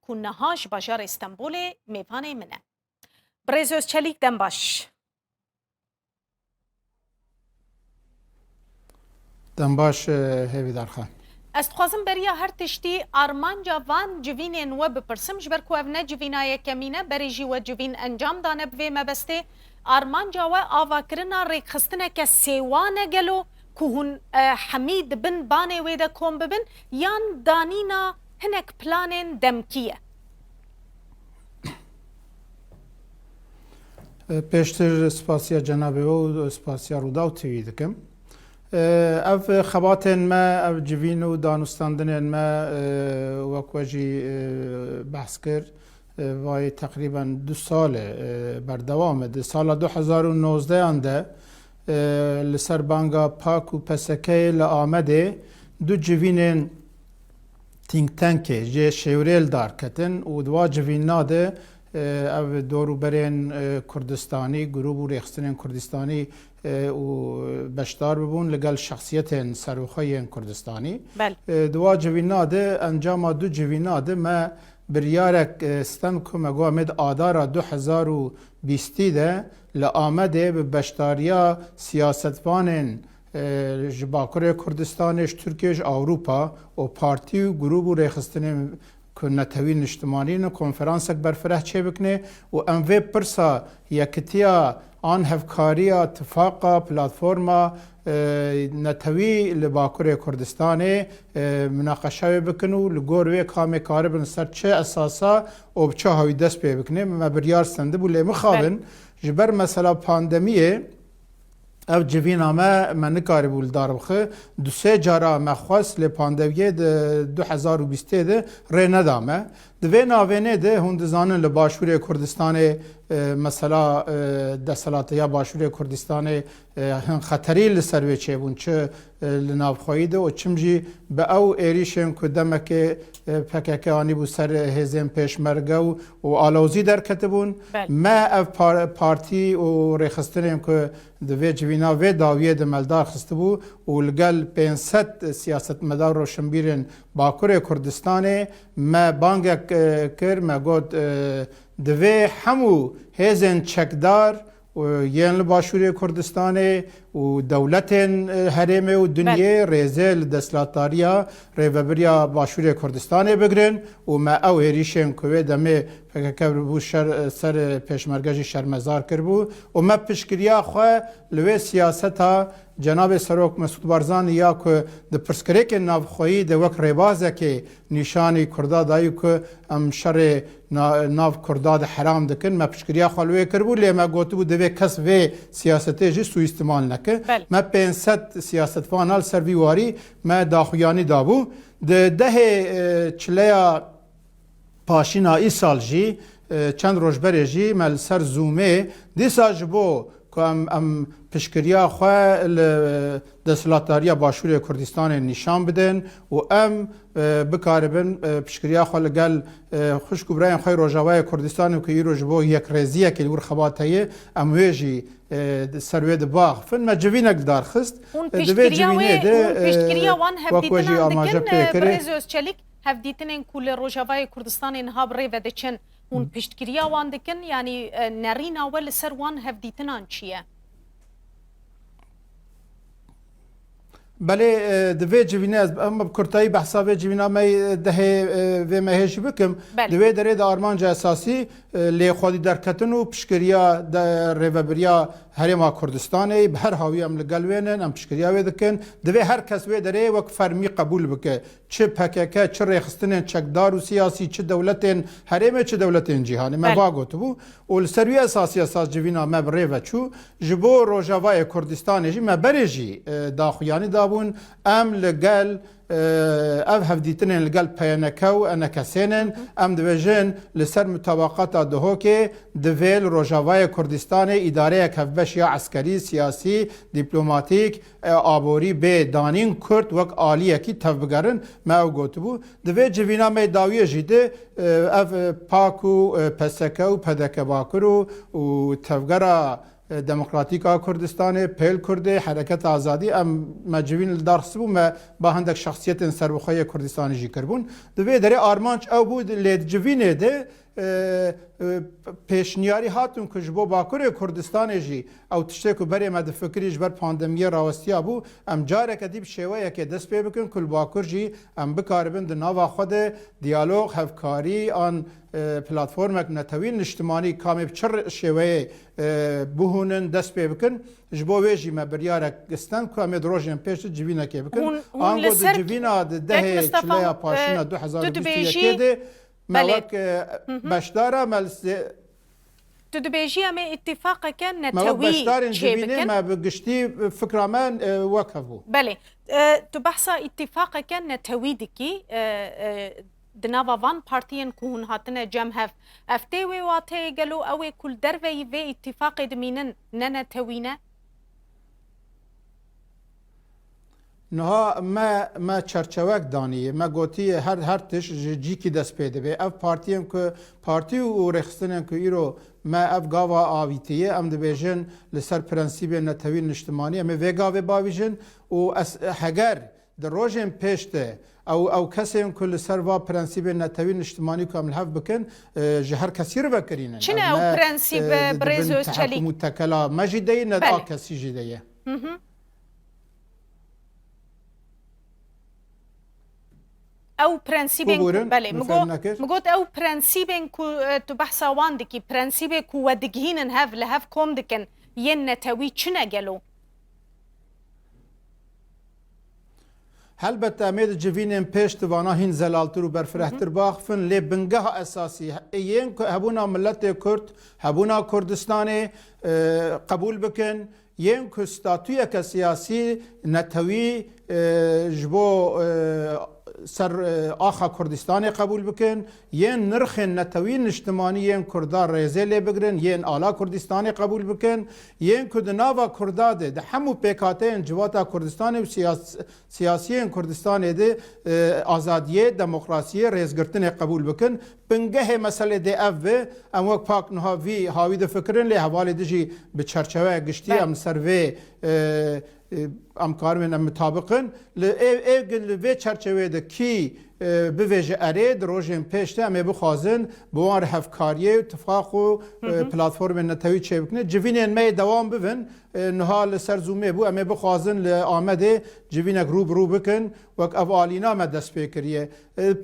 ku niha ji bajarê Stenbolê mêvanê min e. Birêz Özçelik dem baş. Dem baş hêvîdarxan. Ez dixwazim beriya her tiştî armanca van civînên we bipirsim ji ber ku ev ne civînayeke mîne berê jî we civîn encam dane bi vê mebestê. Armanca we avakirina rêkxistineke sêwan e gelo ku hûn hemî dibin banê wê de kom bibin yan danîna hinek planên demkî ye. Pêştir spasiya cenabê û spasiya Rûdaw TV dikim. Ev xebatên me, ev civîn û danûstandinên me wek we jî behs kir vayê teqrîben 2 salê berdewam e. Di sala 2019 de li ser banga PAK û PSK'yê li Amedê du civînên think tankê jê şêwrêl darketin û di civîna de ev dorûberên Kurdistanî, grûp û rêxistinên Kurdistanî û beşdar bibûn li gel şexsiyetên serokxeyên Kurdistanî. Di civîna de encama du civîna de me biryarek stem ku me got med adara 2020 de li Amedê bi beşdariya siyasetvanên ji Bakurê Kurdistanê ji Tirkiye ji Awropa û partî û grûp û rêxistinên ku netewîn niştimanîn konferansek berfireh çêbikine û em vê pirsa yekitiya an hevkariya tifaqa platforma netewî li Bakurê Kurdistanê münaqeşa wê bikin û li gor wê kamê karibin ser çi esasa û bi çi hawî dest pê bikine. Me biryar stendibû lê mixabin ji ber mesela pandemiyê ev civîna me nikaribû li dar bixe. Du sê cara me xwest lê pandemiyê di 2020 de rê neda me. Di vê navênê de hûn dizanin li Başûrê Kurdistanê mesela desthilatiya Başûrê Kurdistanê hin xeterî li ser wê çêbûn çi li navxwayî de û çim jî bi ew êrîşên ku demekê PKK anîbû ser hêzên pêşmerge û alawzî derketibûn. Me ev partî û rêxistinên ku di vê civîna vê dawiyê de meldar xistibû û li gel 500 siyasetmedar roşnbîrên Bakurê Kurdistanê me bangek kir me got di vê hemû hêzên çekdar yên li Başûrê Kurdistanê û dewletên herêmê û dunyê rêzê li desthilatdariya rêveberiya Başûrê Kurdistanê bigirin û me ew êrîşên ku wê demê PKK bû ser pêşmerge jî şermezar kirbû û me piştgiriya xwe li wê siyaseta Cenabê Serok Mesûd Barzanî ya ku di pirsgirêkên navxweyî de wek rêbazekê nîşanî Kurda dayî ku em şerê nav Kurda de heram dikin me piştgiriya xwe li wê kirbû lê me gotibû divê kes vê siyasetê jî suîstimal neke. Me 500 siyasetvan al ser vî warî me daxuyanî dabû. Di dehê çileya paşîna îsal jî çend rojberê jî me li ser Zoomê dîsa ji bo ku em piştgiriya xwe li desthilatdariya Başûrê Kurdistanê nîşan bidin û em bikaribin piştgiriya xwe li gel xwişk û birayên xwe Rojavayê Kurdistanê ku îro ji bo yekrêziyekê li wir xebateyê em wê jî ser wê dibaxifin me civînek dar xist. Di vê civînê de piştgiriya wan hevdîtinan dikin Birêz Özçelik hevdîtinên ku li Rojavayê Kurdistanê niha bi rê ve diçin hûn piştgiriya wan dikin yanî nerîna we li ser wan hevdîtinan çi ye? Belê di vê civînê ez em bi kurtayî behsa vê civîna me dehê vê me hêjî bikim di vê derê de armanca esasî lêxwedî derketin û piştgiriya rêveberiya Herêma Kurdistanê bi her hawî em li gel wênin em piştgiriya wê dikin di vê her kes wê derê wek fermî qebûl bike çi PKK çi rêxistinên çekdar û siyasî çi dewletên herêmê çi dewletên cîhanî me va gotibû û li ser wî esasî esas civîna me bi rê veçû ji bo Rojavayê Kurdistanê jî me berê jî daxuyanî dabûn em li gel ev hevdîtinên li gel PNK û NKS'nin em dibêjin li ser mutabaqata dihokê divê li Rojavayê Kurdistanê îdareyek hevbeş ya eskerî, siyasî, dîplomatîk, aborî bê danîn Kurd wek aliyekî tev bigerin me ew gotibû. Di vê civîna me dawiyê jî de ev PAK û PSK û PDK Bakur û tevgera دموکراتیکا کردستان پیل کرده حرکت آزادی ما جوین دارس بو ما با هندک شخصیت سربخوی کردستان جی کربون دوی داره آرمانچ او بود لید جوینه ده پیشنیاری هاتون که جبو باکور کردستان جی او تشته که بری مد فکریش بر پاندمی راوستیا بو ام جاره کدیب شیوه که دست پی بکن کل باکور جی ام بکاربن ده ناوا خود دیالوگ هفکاری آن پلاتفورمک نتوین اجتماعی کامی بچر شیوه بهونن دست پی بکن جبو ویجی ما بریارک گستن کامی دروژن پیش جوینا که بکن آنگو ده جوینا ده چلیا پاشینا 2021 ده مالك بشدارة مالس تدبيجي أما اتفاق كان ما بشدار نتوي جبينه ما بقشتي فكرة ما وقفوا بله تبحث اتفاق كان نتوي دكي دناوا وان بارتيان كون هاتنا جمهف افتوي واتي قالوا اوي كل درفي في اتفاق دمينن ننتوينا نها ما چرچوک دانیه ما گوتی هر تش جی کی دست پیده به اف پارتیم که پارتی و رخصتن که ایرو ما اف گاوا آویتیه ام دبیجن لسر پرنسیب نتوین اجتماعی ام وگاو باویجن و هگر در روزن پیشته او کسی که لسر و پرنسیب نتوین اجتماعی کامل هف بکن جهر کسی رو بکرینن چنه او پرنسیب برزوز چلی متکلا ما جدیه ندا کسی جدیه او برنسيبين بله مگوت او برنسيبين كو تبحثا وان دكي برنسيبه كو ودگهين هاف لهاف كوم دكن ين نتوي چنا گلو هلبته امید جوینن پیشت وانا هین زلالتر و برفرهتر باخفن لی بنگه اساسی این هبونا ملت کرد هبونا کردستان قبول بکن ین که ستاتوی که سیاسی نتوی جبو سر آخا کردستان قبول بکن ین نرخ نتوین اجتماعی ین کردار ریزه لی بگرن ین آلا کردستان قبول بکن ین که دناوا کرداده ده همو پیکاته جواتا کردستان و سیاسی کردستان ده آزادیه دموکراسی ریزگرتن قبول بکن بنگه مسئله ده اوه ام وقت پاک نها وی هاوی ده فکرن لی حوالی دجی به چرچوه گشتی ام سروه ام کارمن ام مطابقن لوی چرچوه ده کی بویژه اره دروژن پیشته ام بخوازن بوان هفکاریه و اتفاق و پلاتفورم نتوی چه بکنه جوینین می دوام ببین نهال سرزومه بو ام بخوازن لآمده جوینک رو بکن وک اوالینا ما دست پیکریه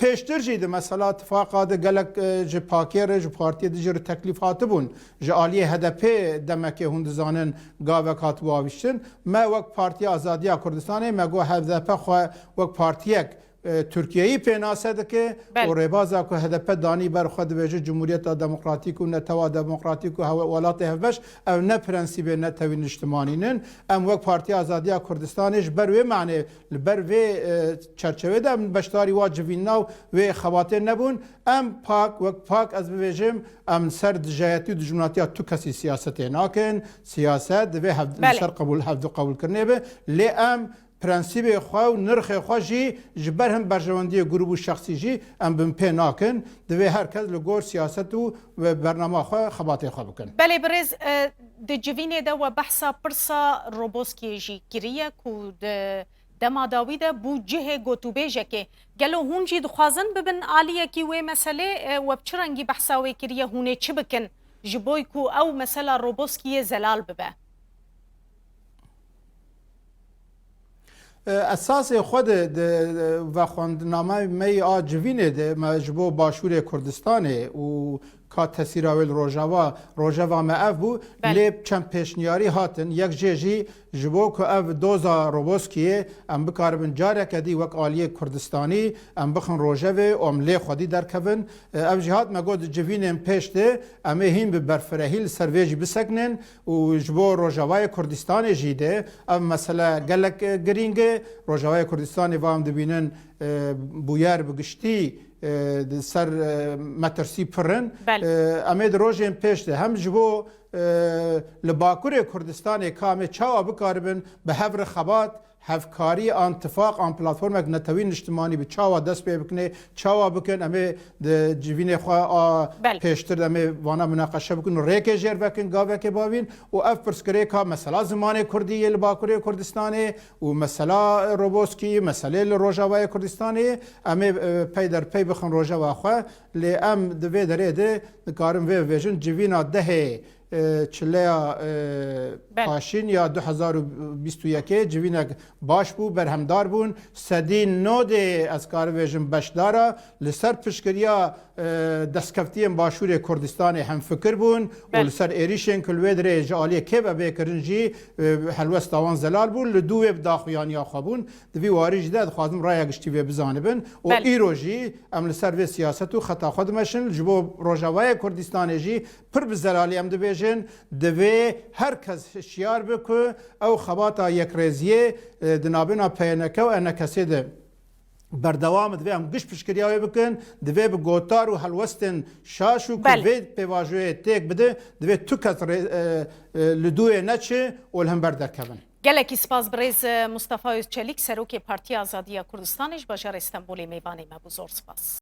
پیشتر جیده مثلا اتفاقات گلک جه پاکیر جه پارتی ده جر تکلیفات بون جه آلیه هدپه دمکه هندزانن گاوکات واویشتن ما وک پارتی آزادی کردستانه ما گو هدپه خواه وک پارتیک ترکیه‌ای پیناسه که و ربازا که هدف دانی بر خود وجه جمهوریت دموکراتیک و نتوا دموکراتیک و ولات هفش او نه پرنسیب نتوین اجتماعی نن ام وقت پارتی آزادی کردستانش بر و معنی بر و چرچوه دم بشتاری واجبین نو و خواتین نبون ام پاک وقت پاک از وجهم ام سرد جایتی جمهوریت تو کسی سیاست ناکن سیاست و سر قبول کرنه به لی ام پرنسیب خواه و نرخ خواه جی جبر هم برجواندی گروه شخصی جی ام بمپی ناکن دوی هر کس لگور سیاست و برنامه خواه خباته خواه بکن بله برز ده جوینه ده و بحثا پرسا روبوسکی جی گریه که دما داوی ده بو جه گوتوبیجه که گلو هون جی دخوازن ببن آلیه کی وی مسئله و بچرنگی بحثا وی گریه هونه چه بکن جبوی که او مسئله روبوسکی زلال ببه اساس خود و خواندنامه می آجوینه ده مجبو باشور کردستانه و که تسیراویل روژاوا ما اف بو لیب چند پیشنیاری هاتن یک جیجی جبو که اف دوزا روبوسکیه ام بکاربن جاره کدی وک آلیه کردستانی ام بخن روژاوه ام لی خودی در کبن اف جهات ما گود جوین ام پیشته ام هیم به برفرهیل سرویجی بسکنن و جبو روژاوای کردستانی جیده ام مثلا گلک گرینگه روژاوای کردستانی وام دبینن بویر بگشتی سر مترسی پرن امید روژن پیشته هم جبو لباکور کردستان کامه چاوا بکاربن به هفر خبات هفکاری آن اتفاق آن پلتفرمک نتوین اجتماعی به چاوا دست پی بکنه چاوا بکن امی جوین خوا پیشتر امی وانا مناقشه بکن ریک جر بکن گاوه که باوین و اف پرسکری که مثلا زمان کردی لباکوری کردستانی و مثلا روبوسکی مثلا روجاوای کردستانی امی پی در پی بخون روجاوا خوا لی ام دوی دره ده کارم وی ویژن جوینا ده چلیا پاشین یا 2021 جوینک باش بو برهمدار بون سدی نو ده از کار ویژن بشدارا لسر پشکریا دستکفتیم باشور کردستان هم فکر بون و لسر ایریشن کلوی دره جالی که به کرنجی حلوست آوان زلال بون لدوی بداخویان یا خوابون دوی واریج ده خوازم رای گشتی و بزانه بن و ایروژی ام لسر و سیاست و خطا خود مشن جبو روجاوای کردستان جی پر بزلالی ام دویژن دوی هر کس شیار بکو او خباتا یک ریزیه دنابینا پینکه و انکسی ده بردوام دوی هم گشت پشکریاوی بکن دوی به گوتار و حلوستن شاشو که وی پیواجوی تیک بده دوی تو کس لدوی نچه و الهم بردرکبن گلکی سپاس بریز مصطفی چلیک سروک پارتی آزادی کردستانش باشار استانبولی میوانی مبوزور سپاس